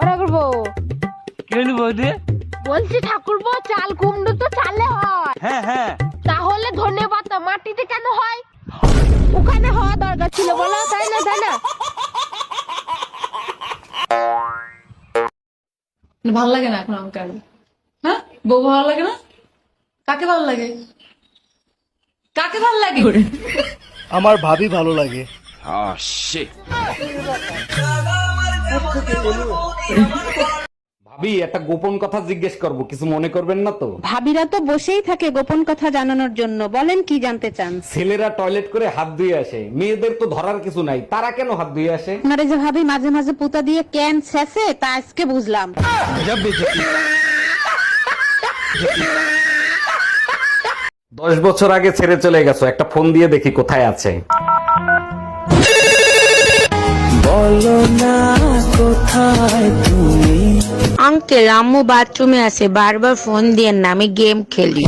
ওরা করবো কেন বৌদি? বলছি ঠাকুরপো, চাল কুমড়ো তো চালে হয়, হ্যাঁ হ্যাঁ, তাহলে ধনে পাতা মাটিতে কেন হয়? ওখানে হওয়া দরকার ছিল, বলো, তাই না তাই না? ভাল লাগে না এখন আমাকে আর। হ্যাঁ, বউ ভালো লাগে না? কাকে ভালো লাগে? কাকে ভালো লাগে? আমার ভাবি ভালো লাগে। ভাবি, একটা গোপন কথা জিজ্ঞেস করব, কিছু মনে করবেন না তো? ভাবিরা তো বসেই থাকে গোপন কথা জানানোর জন্য, বলেন কি জানতে চান? ছেলেরা টয়লেট করে হাত ধুয়ে আসে, মেয়েদের তো ধরার কিছু নাই, তারা কেন হাত ধুয়ে আসে? আপনারা যে ভাবি মাঝে মাঝে পুতা দিয়ে ক্যান ছেঁচে, তা আজকে বুঝলাম। 10 বছর আগে ছেড়ে চলে গেছো, একটা ফোন দিয়ে দেখি কোথায় আছে। আঙ্কেল, আম্মু বাথরুমে আছে, বারবার ফোন দিয়েন না, আমি গেম খেলি।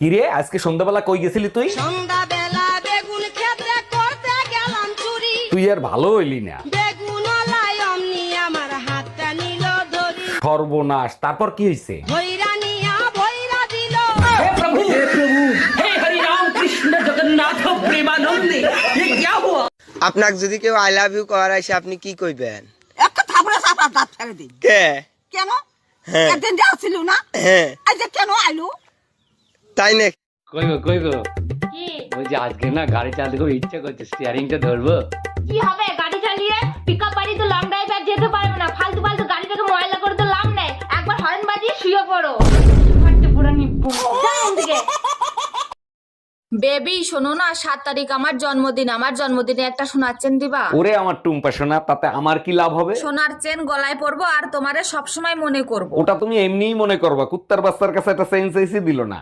কিরে, আজকে সন্ধ্যাবেলা কই গেছিলি তুই? সন্ধ্যাবেলা বেগুন ক্ষেত্রে করতে গেলাম চুরি, তুই আর ভালো হইলি না। বেগুন লাই অমনি আমার হাতটা নিল ধরি, সর্বনাশ, তারপর কি হয়েছে? ভৈরা নিয়া ভৈরা দিল। আপনাকে যদি কেউ আই লাভ ইউ করার আসে আপনি কি কইবেন? একটা থাপড়ে চাপা দাঁত ফেলে দিই। কে? কেন? হ্যাঁ। একদিন যে আসিল না, হ্যাঁ, আজ যে কেন আইলো? তাই না? কইবো ওই যে আজকে না গাড়ি চালাতে খুব ইচ্ছা করছে, স্টিয়ারিংটা ধরবো। কি হবে গাড়ি চালিয়ে? পিকআপ বাড়ি তো লং ড্রাইভ আর যেতে পারবে না, ফালতু ফালতু গাড়িটাকে ময়লা করে তো লাভ নাই, একবার হর্ন বাজিয়ে শুয়ে পড়ো। ফাটতে পুরো নিপ্পু যাও দিকে। বেবি শোনো না, 7 তারিখ আমার জন্মদিন, আমার জন্মদিনে একটা সোনার চেন দিবা? ওরে আমার টুম্পা সোনা, তাতে আমার কি লাভ হবে? সোনার চেন গলায় পরবো আর তোমারে সবসময় মনে করব। ওটা তুমি এমনিই মনে করবা, কুত্তার বাচ্চার কাছে একটা চেঞ্জ দিল না।